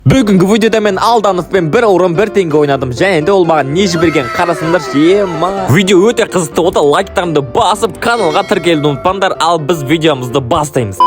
Бүгінгі видеода мен Алдановпен бір орын бір теңге ойнадым. Және де ол маған не жіберген қарасыңдар. Видео өте қызықты, ота лайктарымды басып каналға тіркелуді ұмытпаңдар. Ал біз видеомызды бастаймыз.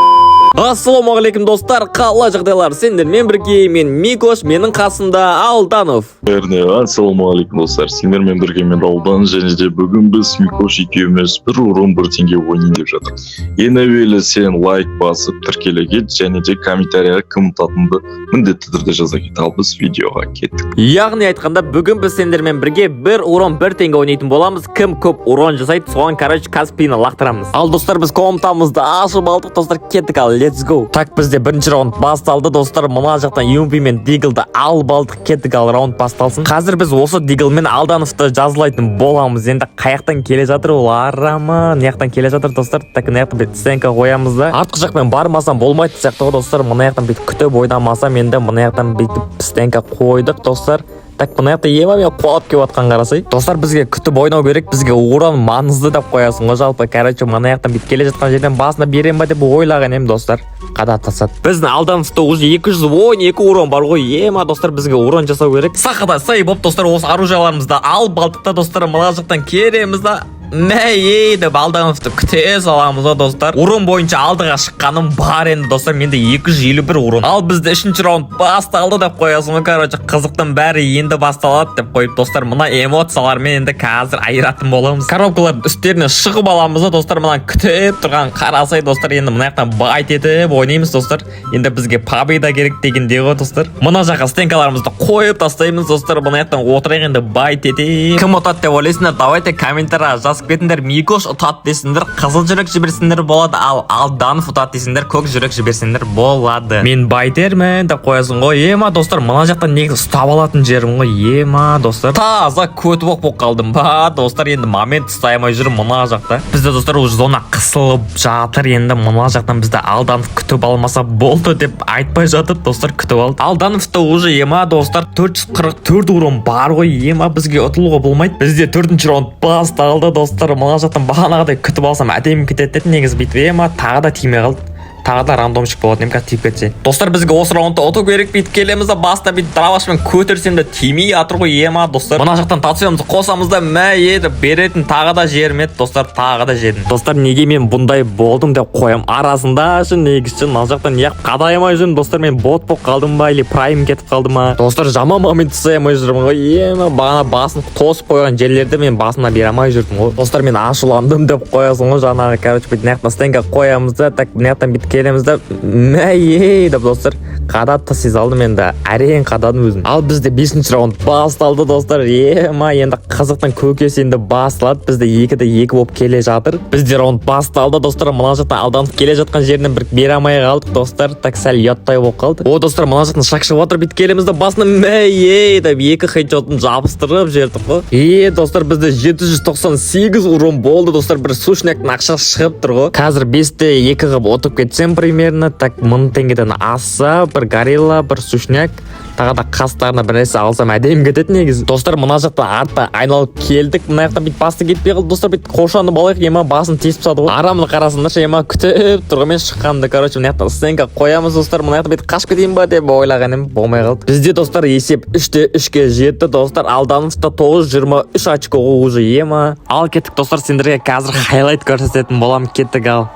Ассалаумағалейкум достар, қалай жағдайлар? Сендермен бірге мен Микош, менің қасымда Алданов. Ассалаумағалейкум достар, сендермен бірге мен Алдан, және де бүгін біз Микош екеуміз бір орын бір теңге ойнайын деп жатыр. Ең әуелі сен лайк басып тіркеле кет, және де комментарияға кім ұтатынды міндетті түрде жаза кет. Ал біз видеоға кеттік. Яғни айтқанда бүгін біз сендермен бірге бір орын бір теңге ойнайтын боламыз. Кім көп орын жасайды, соған Каспийны лақтырамыз. Ал достар, біз комнатамызды ашып алдық, достар, кеттік. Ал let's go. Так, бізде бірінші раунд басталды, достар. Мына жақтан Юмпи мен Диглды алып алдық, кеттік. Ал раунд басталсын. Қазір біз осы Дигл мен Алдановты жазылайтын боламыз. Енді қаяқтан келе жатыр ол? Арама, неяқтан келе жатыр достар? Так, неяқтан бет стенка қоямыз да. Артқы жақпен бармасам болмайды сияқты ғой достар. Мына жақтан бет күтіп ойнамасам, енді мына жақтан бет стенка қойдық достар. Так, мына жақта ема мен қуалап келіп атқан қарасай. Достар, бізге күтіп ойнау керек, бізге орын маңызды деп қоясың ғой жалпы. Короче, мына жақтан бит келе жатқан жерден басына берем ба деп ойлаған едім достар. Қадат тасады. Біздің Алдановта уже 212 орын бар ғой. Ема достар, бізге орын жасау керек. Сақада сай боп достар, осы оружияларымызды алып алдық та достар, мына жақтан кереміз да. Мәй деп Алдановты күте саламыз да достар. Орын бойынша алдыға шыққаным бар енді достар, менде 251 орын. Ал бізде 3-ші раунд басталды деп қоясың ғой. Короче, қызықтың бәрі енді басталады деп қойып достар, мына эмоциялармен енді қазір айыратын боламыз. Коробкалардың үстеріне шығып аламыз да достар, мына күтіп тұрған қарасай достар. Енді мына жақтан байт етіп ойнаймыз достар. Енді бізге победа керек дегенде ғой достар. Мына жаққа стенкаларымызды қойып тастаймыз достар. Мына жақтан отырайық, енді байт етіп. Кім ұтады деп ойлайсыңдар? Давайте комментарияға жазып кетіңдер. Микош ұтады десіңдер, қызыл жүрек жіберсеңдер болады. Ал Алданов ұтады десіңдер, көк жүрек жіберсеңдер болады. Мен байтермін деп қоясың ғой. Ема достар, мына жақтан негізі ұстап алатын жерім ғой. Ема достар, таза көтіп болып қалдым ба достар. Енді момент ұстай алмай жүр мына жақта. Бізде достар уже зона қысылып жатыр. Енді мына жақтан бізде Алданов күтіп алмаса болды деп айтпай жатыр достар, күтіп алды. Алдановта уже ема достар 444 орын бар ғой. Ема бізге ұтылуға болмайды. Бізде 4-ші раунд басталды достар. Мына жақтан бағанағыдай күтіп алсам әдемі кетеді негізі бүйтіп. Ема тағы да тимей қалды. Тағы да рандомшық болады, немка тиіп кетсе. Достар, бізге осы раундта ұту керек. Бүйтіп келеміз да баста бүйтіп дравашпен көтерсем де тимей атыр ғой. Ема достар, мына жақтан тациямызды қосамыз да еді беретін тағы да жерім еді достар, тағы да жерім. Достар, неге мен бұндай болдым деп қоям арасында үшін негізі мына жақтан неғып қадаймай жүрмін достар. Мен бот болып қалдым ба или прайм кетіп қалды ма достар? Жаман момент ұстай алмай жүрмін ғой. Ема бағана басын тосып қойған жерлерді мен басына бере алмай жүрдім ғой достар. Мен ашуландым деп қоясың ғой жаңағы. Короче, бүйтіп мына жақтан стенка қоямыз да. Так, мына жақтан бүйтіп келемізді мәй деп достар, қадатты сез алдым. Енді әрең қададым өзім. Ал бізде 5-ші раунд басталды достар. Ема енді қызықтың көкесі енді басталады. Бізде 2-2 болып келе жатыр. Бізде раунд басталды достар. Мына жақтан Алданов келе жатқан жерінен бір бере алмай қалдық достар. Так, сәл ұяттай болып қалды. О достар, мына жақтан шақшып отыр. Бүйтіп келеміз де басына мәй деп 2 хедшотын жабыстырып жібердік қой. Достар, бізде 798 урон болды достар. Бір сушняктың ақшасы шығып тұр ғой. Қазір 5-те 2 қылып отып кетсем примерно. Так, 1000 теңгеден аса бір горилла, бір сушняк, тағы да қастарына бір нәрсе алсам әдемі кетеді негізі. Достар, мына жақта артта айналып келдік. Мына жақта бүйтіп басты кетпей қалды достар. бүйтіп қошанып алайық. Ема басын тесіп тастады ғой. Арамды қарасыңдаршы, ема күтіп тұрғанмен шыққанды. Короче, мына жақта стенка қоямыз достар. Мына жақта бүйтіп қашып кетейін ба деп ойлаған едім, болмай қалды. Бізде достар есеп 3-те 3-ке жетті достар. Алдановта 923 очкоға уже. Ема ал кеттік достар, сендерге қазір хайлайт көрсететін болам. Кеттік ал.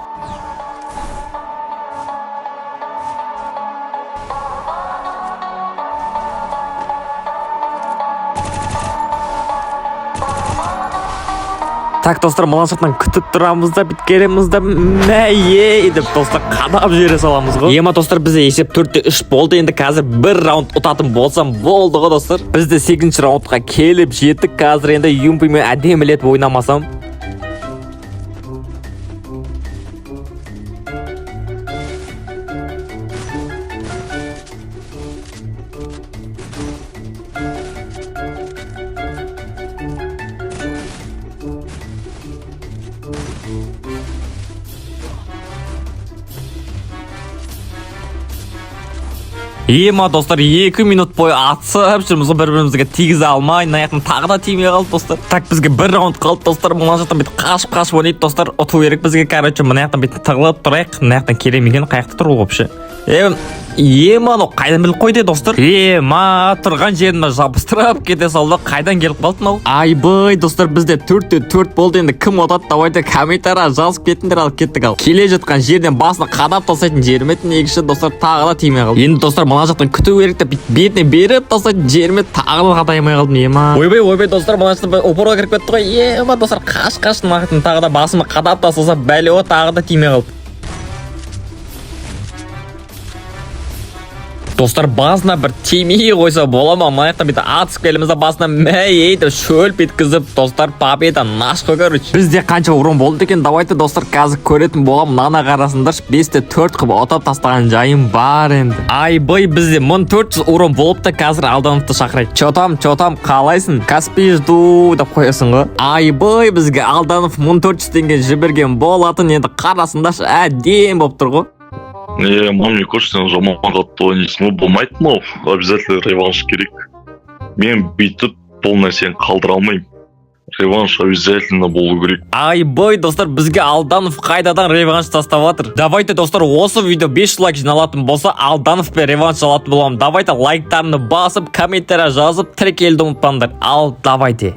Так достар, мына жақтан күтіп тұрамыз да, бүйтіп келеміз да мәй деп достар қадап жібере саламыз ғой. Ема достар, бізде есеп 4-те 3 болды. Енді қазір бір раунд ұтатын болсам болды ғой достар. Бізде 8-ші раундқа келіп жеттік. Қазір енді Юмпимен әдемілетіп ойнамасам. Ема достар, 2 минут бойы атысып жүрміз, бір-бірімізге тигізе алмай, наяқтан тағы да тимей қалды достар. Так, бізге бір раунд қалды достар. Мына жақтан бүйтіп қашып ойнайды достар. Ұту керек бізге. Короче, мына жақтан бүйтіп тығылып тұрайық. Мына жақтан керемеген қаяқта тұр ол вообще. Мынау қайдан біліп қойды достар? Тұрған жеріне жабыстырып кете салды. Қайдан келіп қалды мынау? Айбай достар, бізде 4-4 болды. Енді кім отады? Давайте комментария жазып кетіңдер, ал кеттік ал. Келе жатқан жерден басына қадап тастайтын жерімет негізі достар тағы да тимей қалды. Енді достар мына жақтан күту керек деп бетіне беріп тастайтын жерімет тағы да қатаймай қалдым. Ойбай достар, мына жақтан опорға кіріп кетті ғой. Достар қаш тағы да басыма қадап тастаса бәле о тағы да тимей қалды. Достар басына бір тимей қойса бола ма? Маяқта бейті атысып келімізді басына мәйейді шөлп еткізіп достар победа наш қой, короче. Бізде қанша урон болды екен, давайте достар қазір көретін болам. Нана қарасындаршы 5-4 қып отап тастаған жайым бар енді. Айбай, бізде 1400 урон болып та қазір Алдановты шақырайды. Чотам қалайсың? Каспий жду деп қоясың ғой. Айбай, бізге Алданов 1400 теңге жіберген болатын, енді қарасындаршы әдем болып тұр ғой. Мам, Микош, сен жаман қатты ойнайсың ғой, болмайды мынау. Обязательно реванш керек. Мен бүйтіп бұл нәрсені қалдыра алмаймын. Реванш обязательно болу керек. Айбай, достар, бізге Алданов қайдадан реванш тастап жатыр. Давайте, достар, осы видео 5 лайк жиналатын болса, Алданов пен реванш алатын боламын. Давайте лайктарны басып, комментария жазып, тіркелді ұмытпаңдар. Ал давайте.